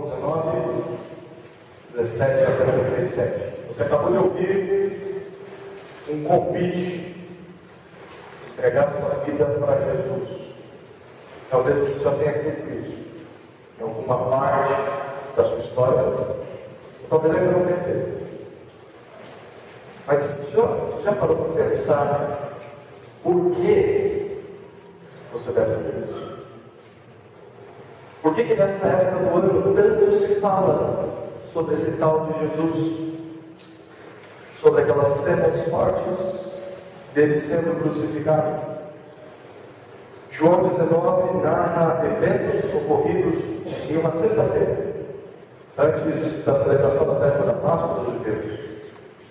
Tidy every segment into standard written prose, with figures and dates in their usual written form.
19, 17 até 37. Você acabou de ouvir um convite, entregar sua vida para Jesus. Talvez você já tenha feito isso em alguma parte da sua história, ou talvez ainda não tenha feito. Mas você já parou para pensar por que você deve fazer isso? Por que nessa época do ano tanto se fala sobre esse tal de Jesus? Sobre aquelas cenas fortes dele sendo crucificado. João 19 narra eventos ocorridos em uma sexta-feira, antes da celebração da festa da Páscoa dos judeus.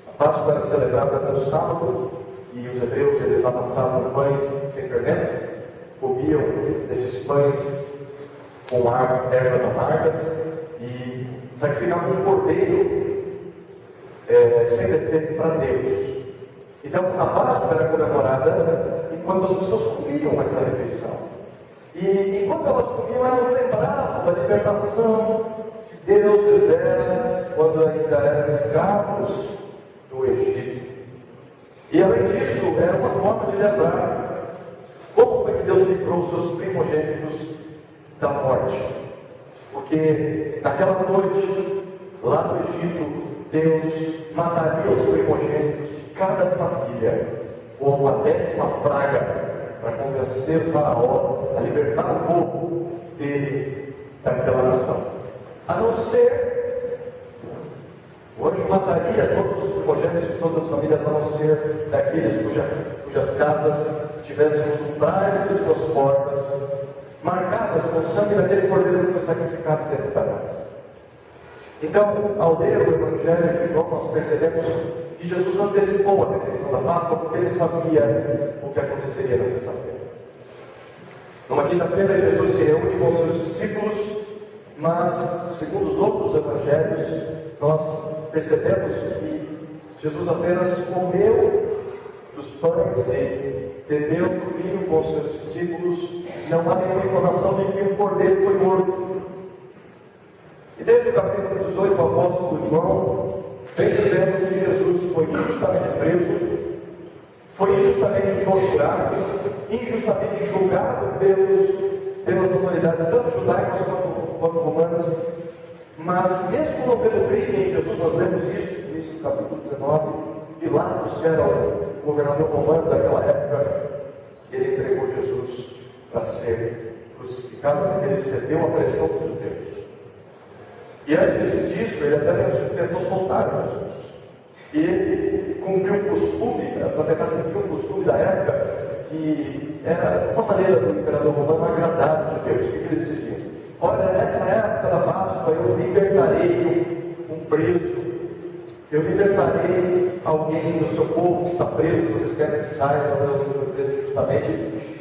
A Páscoa era celebrada no sábado e os hebreus eles amassavam pães sem fermento, comiam esses pães com ervas amargas e sacrificavam um cordeiro sem defeito para Deus. Então a Páscoa era comemorada enquanto as pessoas comiam essa refeição. E enquanto elas comiam, elas lembravam da libertação que Deus lhes dera quando ainda eram escravos do Egito. E além disso, era uma forma de lembrar como foi que Deus livrou os seus primogênitos da morte. Porque naquela noite, lá no Egito, Deus mataria os primogênitos de cada família como a 10ª praga para convencer o faraó a libertar o povo dele daquela nação. A não ser, o anjo mataria todos os primogênitos de todas as famílias, a não ser daqueles cujas casas tivessem os umbrais de suas portas marcadas com o sangue daquele cordeiro que foi sacrificado dentro da casa. Então, ao ler o Evangelho de João, nós percebemos que Jesus antecipou a refeição da Páscoa porque ele sabia o que aconteceria na sexta-feira. Numa quinta-feira, Jesus se reúne com seus discípulos, mas, segundo os outros evangelhos, nós percebemos que Jesus apenas comeu dos pães e bebeu do vinho com seus discípulos. Não há nenhuma informação de que o cordeiro foi morto. E desde o capítulo 18, o apóstolo João vem dizendo que Jesus foi injustamente preso, foi injustamente torturado, injustamente julgado pelas autoridades, tanto judaicas quanto romanas. Mas mesmo não tendo crime em Jesus, nós lemos isso no capítulo 19, Pilatos, que era o governador romano daquela época, ele entregou Jesus para ser crucificado, porque ele cedeu à pressão dos judeus. E antes disso, ele até tentou soltar Jesus. E ele cumpriu um costume, para tentar cumprir um costume da época, que era uma maneira do imperador romano agradar os judeus. O que eles diziam? Olha, nessa época da Páscoa eu libertarei um preso, eu libertarei alguém do seu povo que está preso, que vocês querem que saia, foi preso injustamente.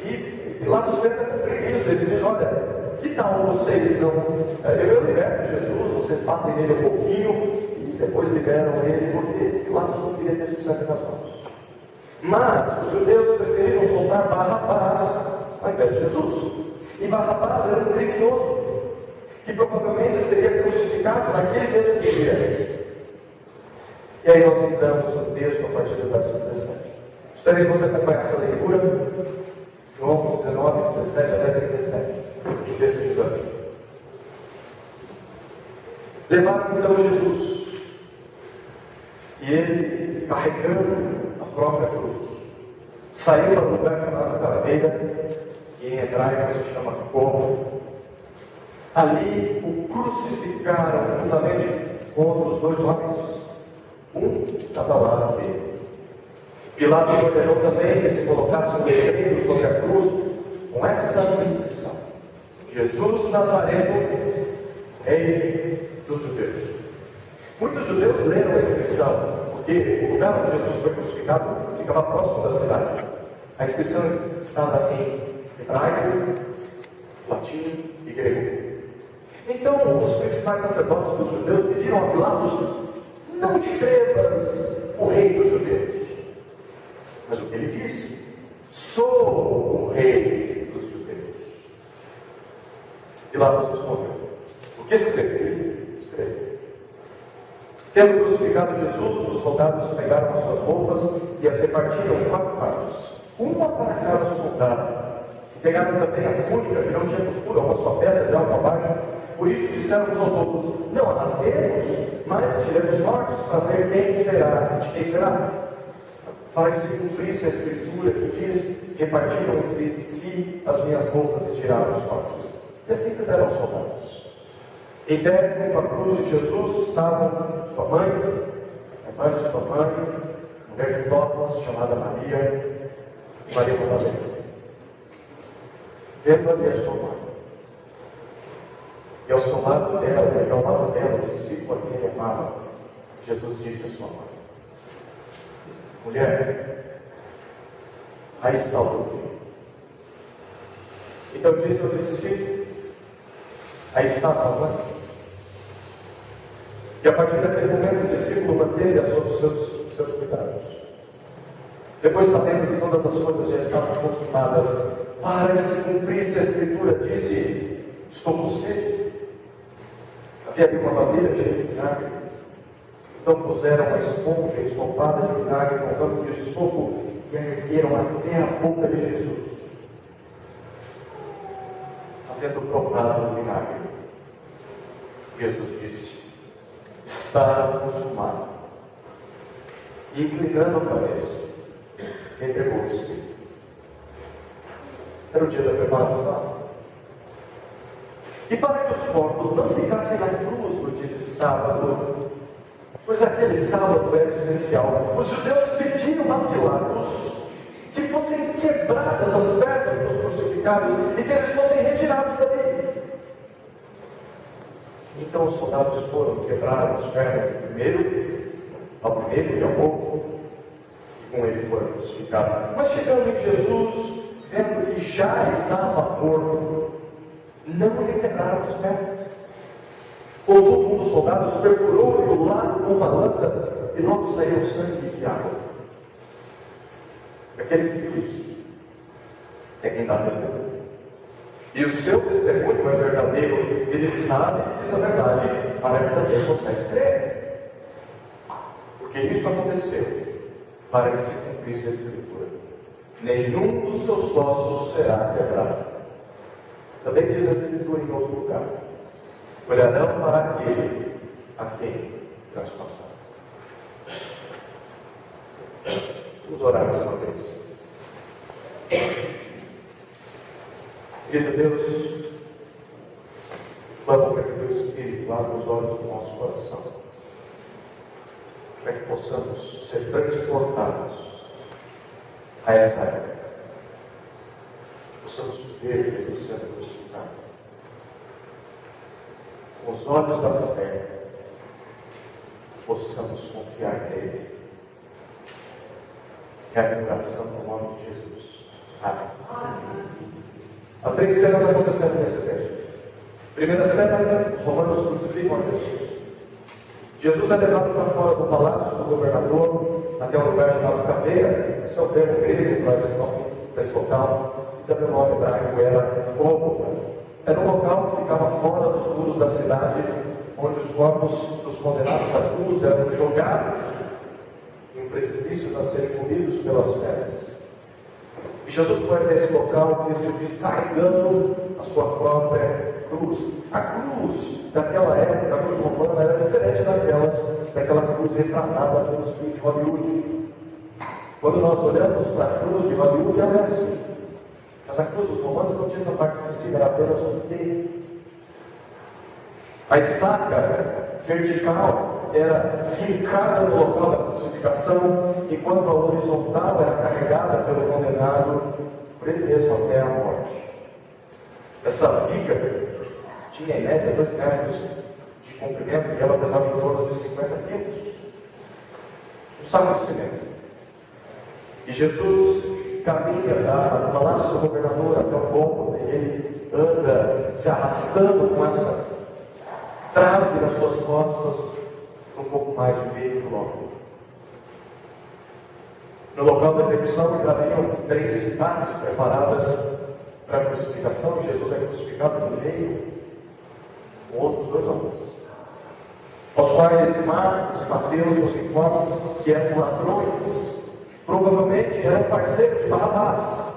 E Pilatos tenta cumprir isso. Ele diz: olha, que tal vocês não? Eu liberto Jesus, vocês batem nele um pouquinho e depois liberam ele, porque Pilatos não queria ter esse sangue nas mãos. Mas os judeus preferiram soltar Barrabás ao invés de Jesus. E Barrabás era um criminoso que provavelmente seria crucificado naquele mesmo dia. E aí nós entramos no texto a partir do verso 17. Gostaria que você acompanhasse essa leitura, João 19, 17 até 37. O texto diz assim: levaram então Jesus, e ele, carregando a própria cruz, saiu para o lugar chamado Caveira, que em hebraico se chama Gólgota. Ali o crucificaram juntamente com outros 2 homens, um de cada lado dele. Pilatos ordenou também que se colocasse um letreiro sobre a cruz com esta inscrição: Jesus Nazareno, Rei dos Judeus. Muitos judeus leram a inscrição, porque o lugar onde Jesus foi crucificado ficava próximo da cidade. A inscrição estava em hebraico, latim e grego. Então, os principais sacerdotes dos judeus pediram a Pilatos: não escrevas o Rei dos Judeus. Mas o que ele disse? Sou o Rei dos Judeus. Pilatos respondeu: o que escrever? escreve. Tendo crucificado Jesus, os soldados pegaram as suas roupas e as repartiram em 4 partes, uma para cada soldado. E pegaram também a túnica, que não tinha costura, uma só peça de alto a baixo. Por isso disseram uns aos outros: não a rasguemos, mas tiremos sortes para ver quem será, de quem será. Para que se cumprisse a escritura que diz: repartiram entre si as minhas roupas e tiraram sortes. E assim fizeram os soldados. Em pé junto à cruz de Jesus estavam sua mãe, a irmã de sua mãe, mulher de Clopas, chamada Maria, e Maria Madalena. Vendo ali a sua mãe, e ao seu lado dela, e ao lado dela, o discípulo a quem amava, Jesus disse a sua mãe: mulher, aí está o teu filho. Então disse ao discípulo: aí está a tua mãe. E a partir daquele momento o discípulo manteve os seus cuidados. Depois, sabendo que todas as coisas já estavam consumadas, para que se cumprisse a escritura, disse: estou com sede. Havia ali uma vasilha cheia de vinagre. Então puseram uma esponja ensopada de vinagre com um campo de sopo e a ergueram até a boca de Jesus. Havendo provado o vinagre, Jesus disse: está consumado. E inclinando a cabeça, entregou o Espírito. Era o dia da preparação. E para que os corpos não ficassem na cruz no dia de sábado, pois aquele sábado era especial, os judeus pediram a Pilatos que fossem quebradas as pernas dos crucificados e que eles fossem retirados dali. Então os soldados foram quebrar as pernas do primeiro, ao primeiro e ao outro, e com ele foram crucificados. Mas chegando em Jesus, vendo que já estava morto, não lhe quebraram as pernas. Contudo, um dos soldados perfurou-lhe o lado com uma lança e logo saiu sangue e água. Aquele que viu isso é quem dá testemunho. E o seu testemunho é verdadeiro. Ele sabe que diz a verdade, para que também vocês creem. Porque isso aconteceu para que se cumprisse a Escritura: nenhum dos seus ossos será quebrado. Também diz a Escritura em outro lugar: olharão para aquele a quem transpassaram. Vamos orar mais uma vez. Querido Deus, clamo para que o teu Espírito abra os olhos do nosso coração, para que possamos ser transportados a essa época. Possamos ver Jesus sendo crucificado com os olhos da fé, possamos confiar nele. É a oração no nome de Jesus. Amém. Há 3 cenas acontecendo nesse texto. Primeira cena, os romanos crucificam a Jesus. Jesus é levado para fora do palácio do governador, até um lugar chamado Caveira. Esse é o termo grego para esse local. E também o nome hebraico era Gólgota. Era um local que ficava fora dos muros da cidade, onde os corpos dos condenados à cruz eram jogados em um precipício para serem comidos pelas feras. E Jesus foi até esse local e ele diz, carregando a sua própria cruz. A cruz daquela época, a cruz romana, era diferente daquela cruz retratada pelos filmes de Hollywood. Quando nós olhamos para a cruz de Hollywood, ela é assim. Mas a cruz dos romanos não tinha essa parte de cima, era apenas um T. A estaca vertical era fincada no local da crucificação, enquanto a horizontal era carregada pelo condenado por ele mesmo até a morte. Essa viga tinha em média 2 metros de comprimento e ela pesava em torno de 50 quilos. Um saco de cimento. E Jesus caminha do palácio do governador até o ponto, e ele anda se arrastando com essa trave nas suas costas, um pouco mais de meio quilômetro. No local da execução haviam 3 estacas preparadas para a crucificação, e Jesus é crucificado no meio, com outros dois homens, aos quais Marcos e Mateus nos informam que eram ladrões, provavelmente eram parceiros de Barrabás.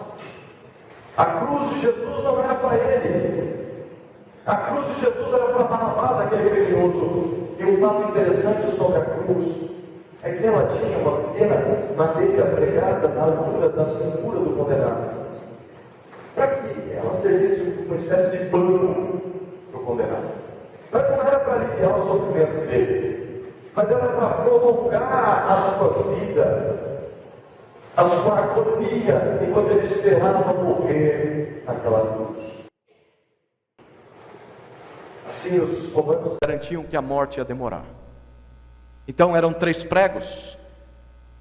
A cruz de Jesus não era para ele, a cruz de Jesus era para Barrabás, aquele criminoso. E um fato interessante sobre a cruz é que ela tinha uma pequena madeira pregada na altura da cintura do condenado, para que ela servisse uma espécie de pano para o condenado. Mas não era para aliviar o sofrimento dele, mas era para prolongar a sua vida, a sua agonia, enquanto ele esperava morrer naquela cruz. Assim, os romanos garantiam que a morte ia demorar. Então eram 3 pregos,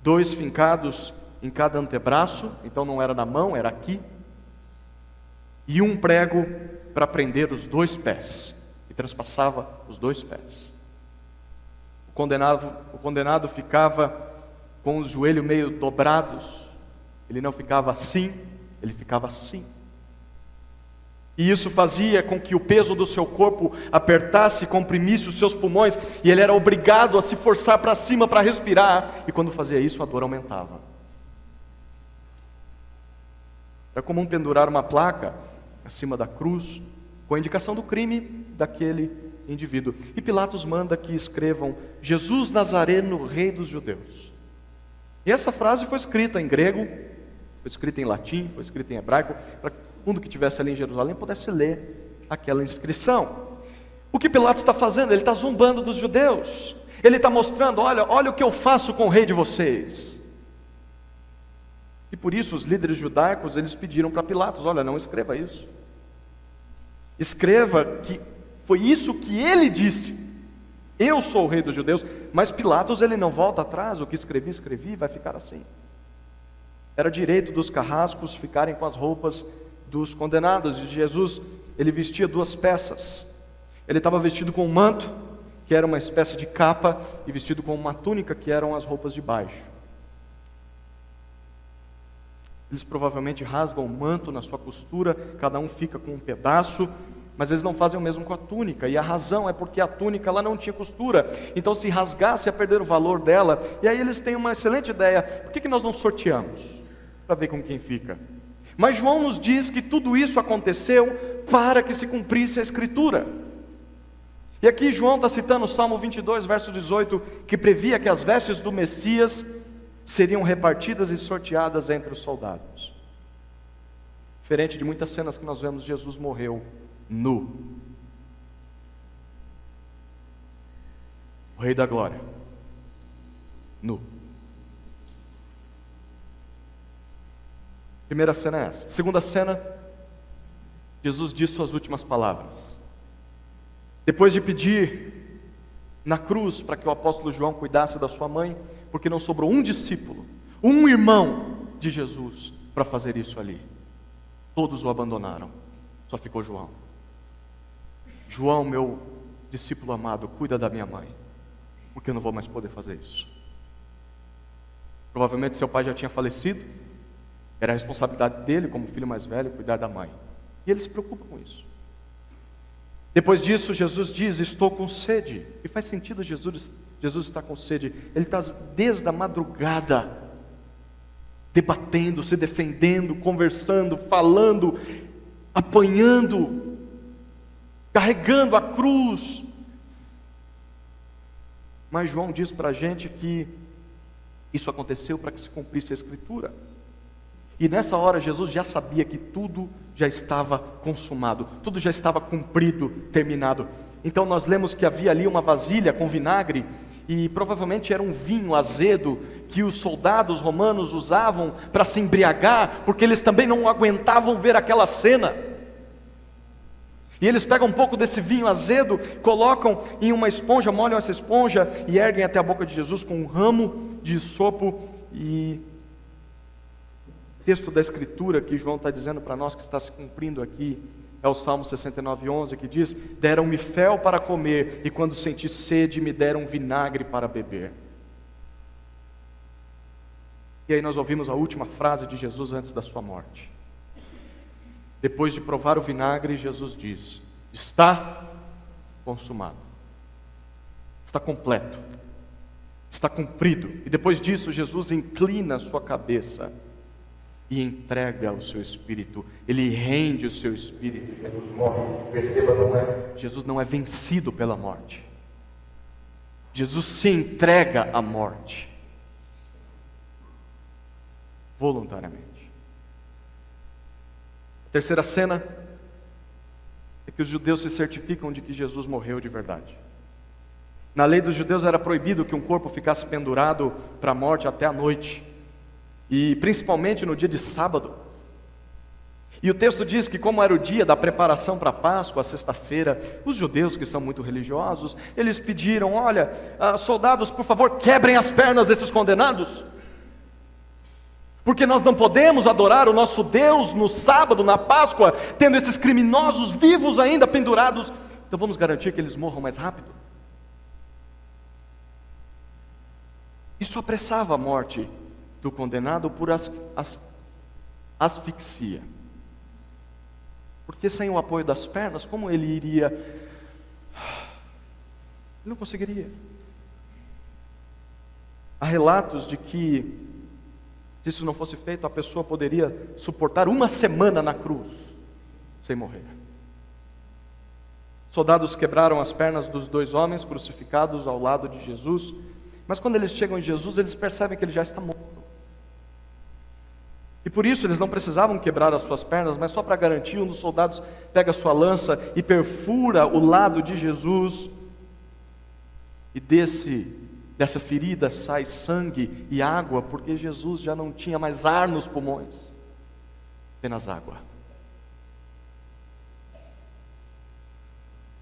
2 fincados em cada antebraço, então não era na mão, era aqui, e um prego para prender os 2 pés, e transpassava os 2 pés. O condenado ficava com os joelhos meio dobrados, ele não ficava assim, ele ficava assim. E isso fazia com que o peso do seu corpo apertasse e comprimisse os seus pulmões, e ele era obrigado a se forçar para cima para respirar, e quando fazia isso a dor aumentava. Era comum pendurar uma placa acima da cruz, com a indicação do crime daquele indivíduo. E Pilatos manda que escrevam: Jesus Nazareno, Rei dos Judeus. E essa frase foi escrita em grego, foi escrita em latim, foi escrita em hebraico, para que todo mundo que estivesse ali em Jerusalém pudesse ler aquela inscrição. O que Pilatos está fazendo? Ele está zombando dos judeus. Ele está mostrando: olha o que eu faço com o rei de vocês. E por isso os líderes judaicos, eles pediram para Pilatos: olha, não escreva isso. Escreva que foi isso que ele disse. Eu sou o rei dos judeus. Mas Pilatos, ele não volta atrás. O que escrevi, vai ficar assim. Era direito dos carrascos ficarem com as roupas dos condenados. E Jesus, ele vestia 2 peças. Ele estava vestido com um manto, que era uma espécie de capa, e vestido com uma túnica, que eram as roupas de baixo. Eles provavelmente rasgam o manto na sua costura, cada um fica com um pedaço, mas eles não fazem o mesmo com a túnica, e a razão é porque a túnica ela não tinha costura, então se rasgasse ia perder o valor dela. E aí eles têm uma excelente ideia: por que nós não sorteamos, para ver com quem fica? Mas João nos diz que tudo isso aconteceu para que se cumprisse a Escritura. E aqui João está citando o Salmo 22, verso 18, que previa que as vestes do Messias seriam repartidas e sorteadas entre os soldados. Diferente de muitas cenas que nós vemos, Jesus morreu nu. O Rei da Glória, nu. Primeira cena é essa. Segunda cena, Jesus diz suas últimas palavras. Depois de pedir na cruz para que o apóstolo João cuidasse da sua mãe, porque não sobrou um discípulo, um irmão de Jesus para fazer isso ali. Todos o abandonaram, só ficou João. João, meu discípulo amado, cuida da minha mãe, porque eu não vou mais poder fazer isso. Provavelmente seu pai já tinha falecido, era a responsabilidade dele, como filho mais velho, cuidar da mãe. E ele se preocupa com isso. Depois disso, Jesus diz: estou com sede. E faz sentido Jesus estar com sede. Ele está desde a madrugada, debatendo, se defendendo, conversando, falando, apanhando, carregando a cruz. Mas João diz para a gente que isso aconteceu para que se cumprisse a Escritura. E nessa hora Jesus já sabia que tudo já estava consumado, tudo já estava cumprido, terminado. Então nós lemos que havia ali uma vasilha com vinagre, e provavelmente era um vinho azedo que os soldados romanos usavam para se embriagar, porque eles também não aguentavam ver aquela cena. E eles pegam um pouco desse vinho azedo, colocam em uma esponja, molham essa esponja e erguem até a boca de Jesus com um ramo de hisopo. E o texto da Escritura que João está dizendo para nós, que está se cumprindo aqui, é o Salmo 69:11, que diz: deram-me fel para comer, e quando senti sede me deram vinagre para beber. E aí nós ouvimos a última frase de Jesus antes da sua morte. Depois de provar o vinagre, Jesus diz: está consumado. Está completo. Está cumprido. E depois disso, Jesus inclina a sua cabeça e entrega o seu espírito. Ele rende o seu espírito. Jesus morre. Perceba, Jesus não é vencido pela morte. Jesus se entrega à morte voluntariamente. A terceira cena é que os judeus se certificam de que Jesus morreu de verdade. Na lei dos judeus era proibido que um corpo ficasse pendurado para a morte até a noite, e principalmente no dia de sábado. E o texto diz que, como era o dia da preparação para a Páscoa, a sexta-feira, os judeus, que são muito religiosos, eles pediram: olha, soldados, por favor, quebrem as pernas desses condenados, porque nós não podemos adorar o nosso Deus no sábado, na Páscoa, tendo esses criminosos vivos ainda pendurados. Então vamos garantir que eles morram mais rápido. Isso apressava a morte do condenado por asfixia. Porque sem o apoio das pernas, como ele iria? Ele não conseguiria. Há relatos de que, se isso não fosse feito, a pessoa poderia suportar uma semana na cruz, sem morrer. Soldados quebraram as pernas dos 2 homens crucificados ao lado de Jesus, mas quando eles chegam em Jesus, eles percebem que ele já está morto. E por isso eles não precisavam quebrar as suas pernas, mas só para garantir, um dos soldados pega a sua lança e perfura o lado de Jesus, e dessa ferida sai sangue e água, porque Jesus já não tinha mais ar nos pulmões, apenas água.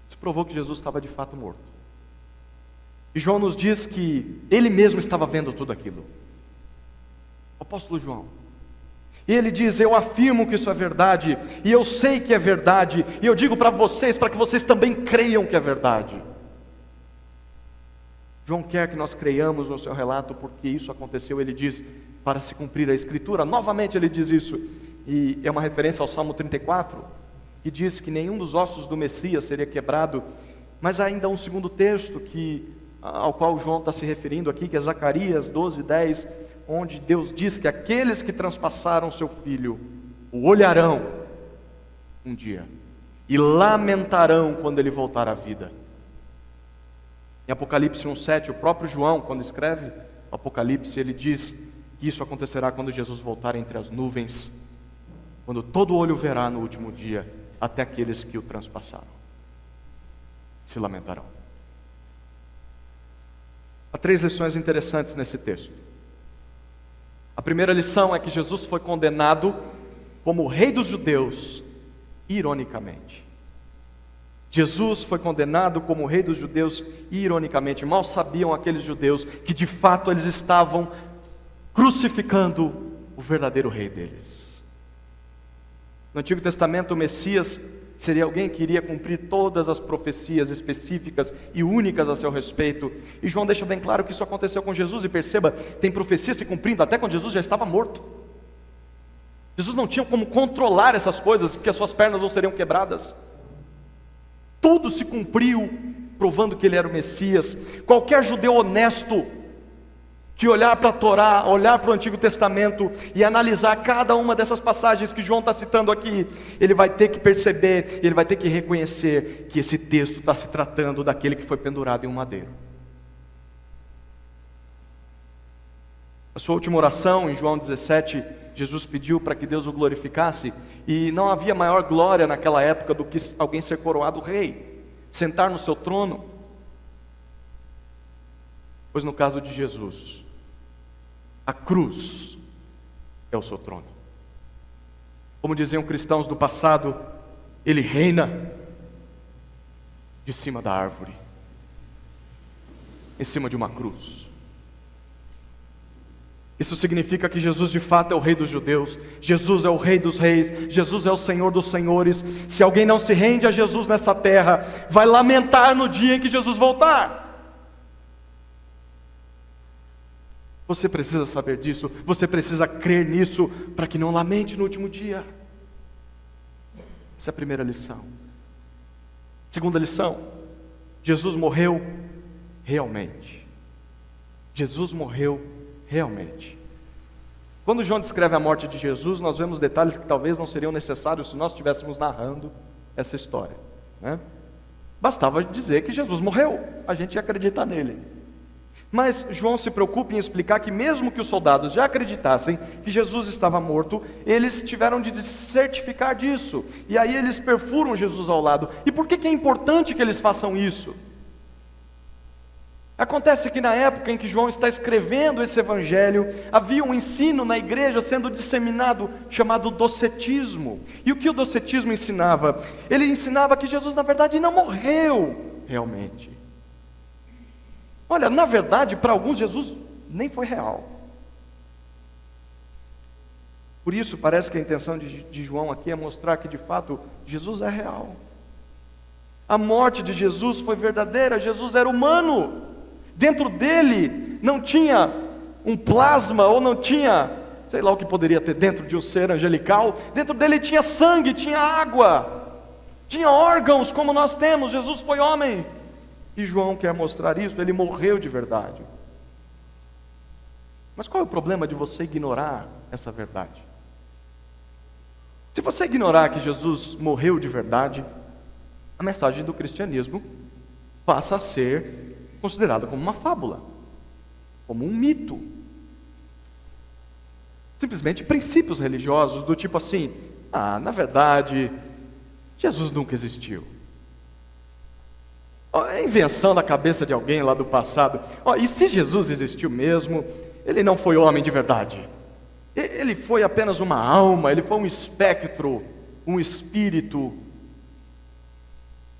Isso provou que Jesus estava de fato morto. E João nos diz que ele mesmo estava vendo tudo aquilo. O apóstolo João. E ele diz: eu afirmo que isso é verdade, e eu sei que é verdade, e eu digo para vocês, para que vocês também creiam que é verdade. João quer que nós creiamos no seu relato, porque isso aconteceu, ele diz, para se cumprir a Escritura. Novamente ele diz isso, e é uma referência ao Salmo 34, que diz que nenhum dos ossos do Messias seria quebrado. Mas há ainda um segundo texto ao qual João está se referindo aqui, que é Zacarias 12:10, onde Deus diz que aqueles que transpassaram seu filho o olharão um dia e lamentarão quando ele voltar à vida. Em Apocalipse 1:7, o próprio João, quando escreve Apocalipse, ele diz que isso acontecerá quando Jesus voltar entre as nuvens, quando todo olho verá no último dia, até aqueles que o transpassaram se lamentarão. Há 3 lições interessantes nesse texto. A primeira lição é que Jesus foi condenado como o rei dos judeus, ironicamente. Jesus foi condenado como o rei dos judeus, ironicamente. Mal sabiam aqueles judeus que de fato eles estavam crucificando o verdadeiro rei deles. No Antigo Testamento, o Messias seria alguém que iria cumprir todas as profecias específicas e únicas a seu respeito. E João deixa bem claro que isso aconteceu com Jesus. E perceba, tem profecia se cumprindo até quando Jesus já estava morto. Jesus não tinha como controlar essas coisas, porque as suas pernas não seriam quebradas. Tudo se cumpriu, provando que ele era o Messias. Qualquer judeu honesto que olhar para a Torá, olhar para o Antigo Testamento e analisar cada uma dessas passagens que João está citando aqui, ele vai ter que perceber, ele vai ter que reconhecer que esse texto está se tratando daquele que foi pendurado em um madeiro. A sua última oração, em João 17, Jesus pediu para que Deus o glorificasse, e não havia maior glória naquela época do que alguém ser coroado rei, sentar no seu trono. Pois no caso de Jesus, a cruz é o seu trono. Como diziam cristãos do passado, ele reina de cima da árvore, em cima de uma cruz. Isso significa que Jesus de fato é o rei dos judeus, Jesus é o rei dos reis, Jesus é o Senhor dos senhores. Se alguém não se rende a Jesus nessa terra, vai lamentar no dia em que Jesus voltar. Você precisa saber disso, você precisa crer nisso, para que não lamente no último dia. Essa é a primeira lição. Segunda lição, Jesus morreu realmente. Jesus morreu realmente. Quando João descreve a morte de Jesus, nós vemos detalhes que talvez não seriam necessários se nós estivéssemos narrando essa história, né? Bastava dizer que Jesus morreu, a gente ia acreditar nele. Mas João se preocupa em explicar que mesmo que os soldados já acreditassem que Jesus estava morto, eles tiveram de certificar disso. E aí eles perfuram Jesus ao lado. E por que é importante que eles façam isso? Acontece que na época em que João está escrevendo esse evangelho, havia um ensino na igreja sendo disseminado chamado docetismo. E o que o docetismo ensinava? Ele ensinava que Jesus na verdade não morreu realmente. Olha, na verdade, para alguns Jesus nem foi real. Por isso parece que a intenção de João aqui é mostrar que de fato Jesus é real. A morte de Jesus foi verdadeira, Jesus era humano. Dentro dele não tinha um plasma, ou não tinha, sei lá o que poderia ter dentro de um ser angelical. Dentro dele tinha sangue, tinha água, tinha órgãos como nós temos. Jesus foi homem. E João quer mostrar isso, ele morreu de verdade. Mas qual é o problema de você ignorar essa verdade? Se você ignorar que Jesus morreu de verdade, a mensagem do cristianismo passa a ser considerada como uma fábula, como um mito. Simplesmente princípios religiosos do tipo assim: na verdade, Jesus nunca existiu. É invenção da cabeça de alguém lá do passado. E se Jesus existiu mesmo, ele não foi homem de verdade. Ele foi apenas uma alma, ele foi um espectro, um espírito.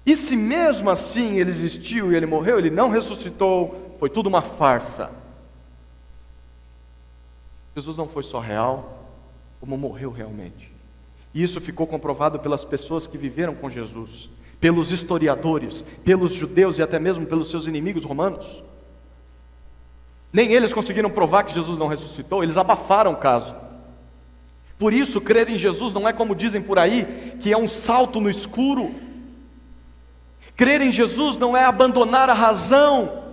E se mesmo assim ele existiu e ele morreu, ele não ressuscitou, foi tudo uma farsa. Jesus não foi só real, como morreu realmente. E isso ficou comprovado pelas pessoas que viveram com Jesus, pelos historiadores, pelos judeus e até mesmo pelos seus inimigos romanos. Nem eles conseguiram provar que Jesus não ressuscitou, eles abafaram o caso. Por isso, crer em Jesus não é como dizem por aí, que é um salto no escuro. Crer em Jesus não é abandonar a razão,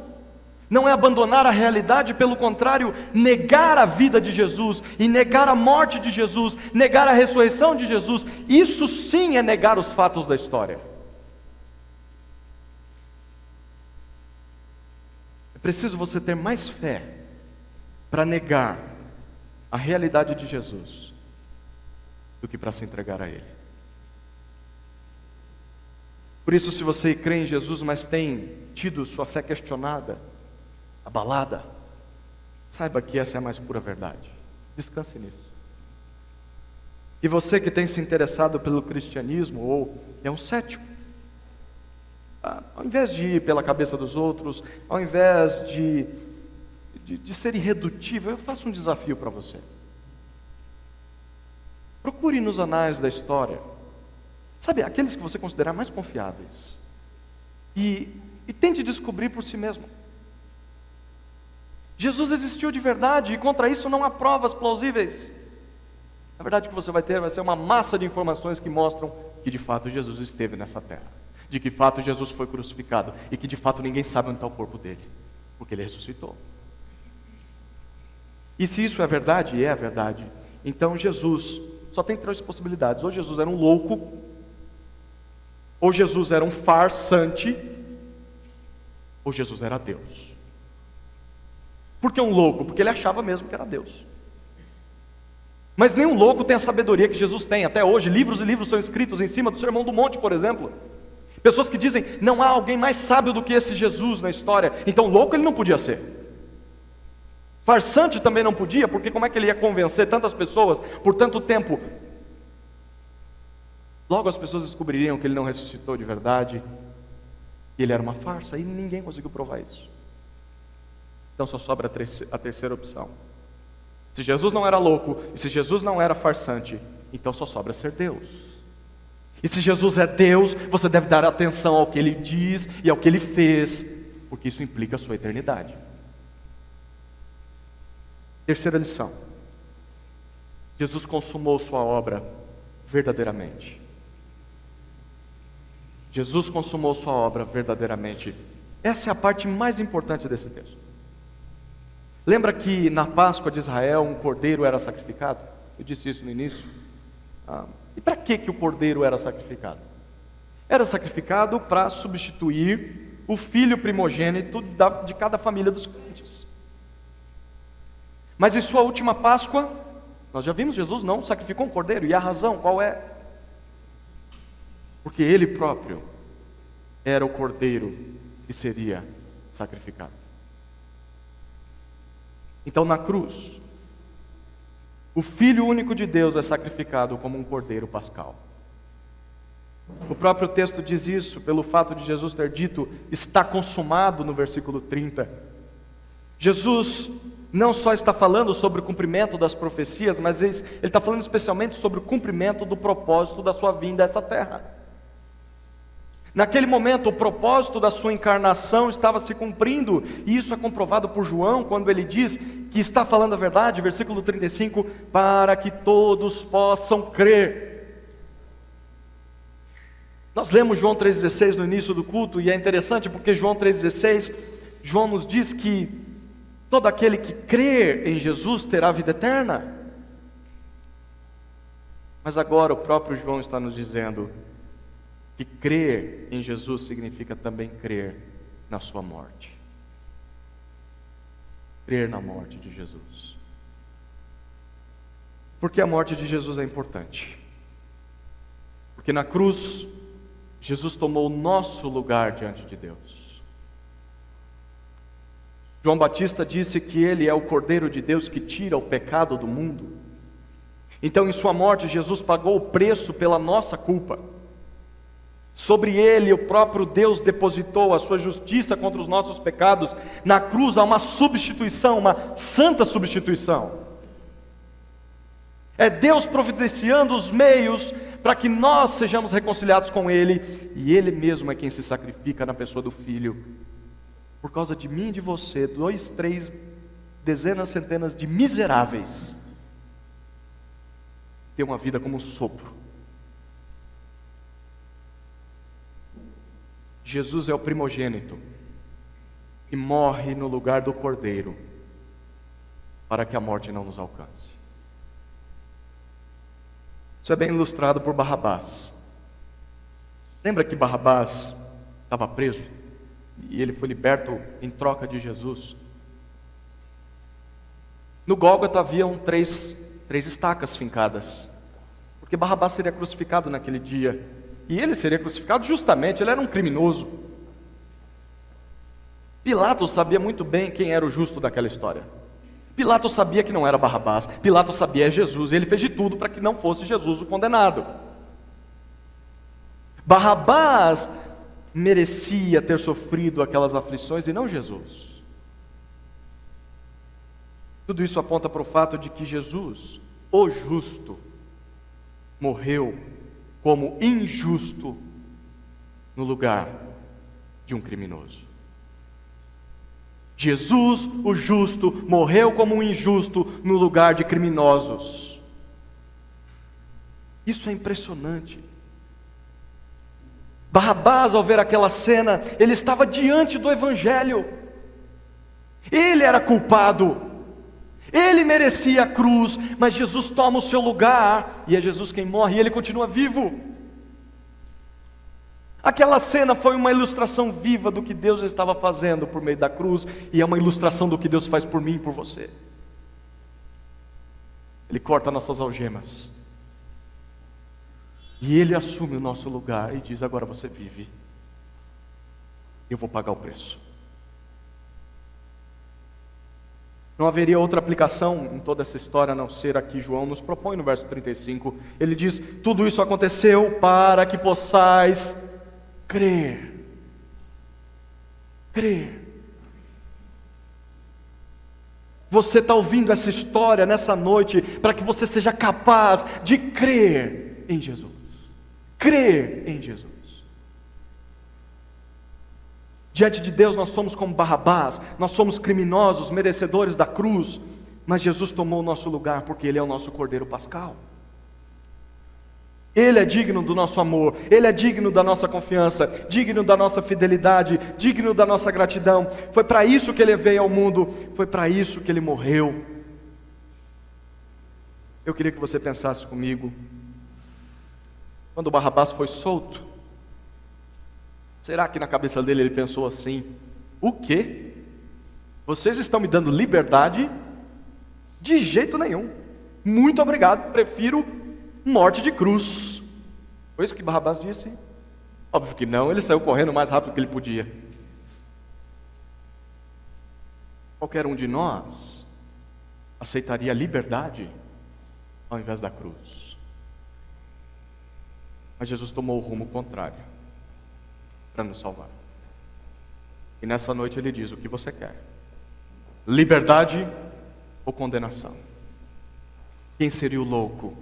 não é abandonar a realidade, pelo contrário, negar a vida de Jesus, e negar a morte de Jesus, negar a ressurreição de Jesus, isso sim é negar os fatos da história. É preciso você ter mais fé para negar a realidade de Jesus do que para se entregar a Ele. Por isso, se você crê em Jesus, mas tem tido sua fé questionada, abalada, saiba que essa é a mais pura verdade. Descanse nisso. E você que tem se interessado pelo cristianismo, ou é um cético, ao invés de ir pela cabeça dos outros, ao invés de ser irredutível, eu faço um desafio para você. Procure nos anais da história, sabe, aqueles que você considerar mais confiáveis, e tente descobrir por si mesmo. Jesus existiu de verdade, e contra isso não há provas plausíveis. A verdade que você vai ter vai ser uma massa de informações que mostram que de fato Jesus esteve nessa terra, de que de fato Jesus foi crucificado, e que de fato ninguém sabe onde está o corpo dele, porque ele ressuscitou. E se isso é verdade, e é a verdade, então Jesus só tem três possibilidades: ou Jesus era um louco, ou Jesus era um farsante, ou Jesus era Deus. Por que um louco? Porque ele achava mesmo que era Deus. Mas nenhum louco tem a sabedoria que Jesus tem. Até hoje, livros e livros são escritos em cima do Sermão do Monte, por exemplo. Pessoas que dizem: não há alguém mais sábio do que esse Jesus na história. Então louco ele não podia ser. Farsante também não podia, porque como é que ele ia convencer tantas pessoas por tanto tempo? Logo as pessoas descobririam que ele não ressuscitou de verdade, e ele era uma farsa, e ninguém conseguiu provar isso. Então só sobra a terceira opção. Se Jesus não era louco, e se Jesus não era farsante, então só sobra ser Deus. E se Jesus é Deus, você deve dar atenção ao que Ele diz e ao que Ele fez, porque isso implica a sua eternidade. Terceira lição: Jesus consumou sua obra verdadeiramente. Jesus consumou sua obra verdadeiramente. Essa é a parte mais importante desse texto. Lembra que na Páscoa de Israel um cordeiro era sacrificado? Eu disse isso no início. E para que o cordeiro era sacrificado? Era sacrificado para substituir o filho primogênito de cada família dos crentes. Mas em sua última Páscoa, nós já vimos, Jesus não sacrificou um cordeiro. E a razão qual é? Porque Ele próprio era o cordeiro que seria sacrificado. Então na cruz, o Filho único de Deus é sacrificado como um cordeiro pascal. O próprio texto diz isso pelo fato de Jesus ter dito, está consumado, no versículo 30. Jesus não só está falando sobre o cumprimento das profecias, mas ele está falando especialmente sobre o cumprimento do propósito da sua vinda a essa terra. Naquele momento, o propósito da sua encarnação estava se cumprindo, e isso é comprovado por João, quando ele diz que está falando a verdade, versículo 35, para que todos possam crer. Nós lemos João 3,16 no início do culto, e é interessante porque João 3,16, João nos diz que todo aquele que crer em Jesus terá vida eterna. Mas agora o próprio João está nos dizendo que crer em Jesus significa também crer na sua morte. Crer na morte de Jesus. Por que a morte de Jesus é importante? Porque na cruz, Jesus tomou o nosso lugar diante de Deus. João Batista disse que Ele é o Cordeiro de Deus que tira o pecado do mundo. Então em sua morte, Jesus pagou o preço pela nossa culpa. Sobre Ele, o próprio Deus depositou a sua justiça contra os nossos pecados. Na cruz há uma substituição, uma santa substituição. É Deus providenciando os meios para que nós sejamos reconciliados com Ele, e Ele mesmo é quem se sacrifica na pessoa do Filho, por causa de mim e de você, 2, 3, dezenas, centenas de miseráveis, ter uma vida como um sopro. Jesus é o primogênito, que morre no lugar do Cordeiro, para que a morte não nos alcance. Isso é bem ilustrado por Barrabás. Lembra que Barrabás estava preso e ele foi liberto em troca de Jesus? No Gólgota haviam três estacas fincadas, porque Barrabás seria crucificado naquele dia, e ele seria crucificado justamente, ele era um criminoso. Pilatos sabia muito bem quem era o justo daquela história. Pilatos sabia que não era Barrabás, Pilatos sabia Jesus, e ele fez de tudo para que não fosse Jesus o condenado. Barrabás merecia ter sofrido aquelas aflições e não Jesus. Tudo isso aponta para o fato de que Jesus, o justo, morreu como injusto no lugar de um criminoso. Jesus, o justo, morreu como um injusto no lugar de criminosos. Isso é impressionante. Barrabás, ao ver aquela cena, ele estava diante do Evangelho. Ele era culpado. Ele merecia a cruz, mas Jesus toma o seu lugar, e é Jesus quem morre, e ele continua vivo. Aquela cena foi uma ilustração viva do que Deus estava fazendo por meio da cruz, e é uma ilustração do que Deus faz por mim e por você. Ele corta nossas algemas, e Ele assume o nosso lugar e diz: agora você vive, eu vou pagar o preço. Não haveria outra aplicação em toda essa história a não ser a que João nos propõe no verso 35. Ele diz: tudo isso aconteceu para que possais crer. Crer. Você está ouvindo essa história nessa noite para que você seja capaz de crer em Jesus. Crer em Jesus. Diante de Deus nós somos como Barrabás, nós somos criminosos, merecedores da cruz, mas Jesus tomou o nosso lugar porque Ele é o nosso Cordeiro Pascal. Ele é digno do nosso amor, Ele é digno da nossa confiança, digno da nossa fidelidade, digno da nossa gratidão. Foi para isso que Ele veio ao mundo, foi para isso que Ele morreu. Eu queria que você pensasse comigo, quando Barrabás foi solto, será que na cabeça dele ele pensou assim: o quê? Vocês estão me dando liberdade? De jeito nenhum. Muito obrigado, prefiro morte de cruz. Foi isso que Barrabás disse? Óbvio que não, ele saiu correndo o mais rápido que ele podia. Qualquer um de nós aceitaria a liberdade ao invés da cruz. Mas Jesus tomou o rumo contrário para nos salvar. E nessa noite Ele diz: o que você quer? Liberdade ou condenação? Quem seria o louco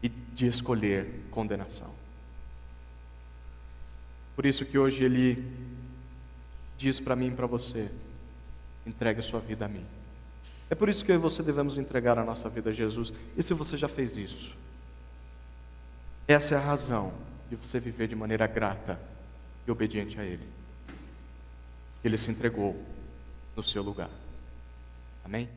de escolher condenação? Por isso que hoje Ele diz para mim e para você: entregue a sua vida a mim. É por isso que eu e você devemos entregar a nossa vida a Jesus. E se você já fez isso, essa é a razão de você viver de maneira grata e obediente a Ele. Ele se entregou no seu lugar. Amém?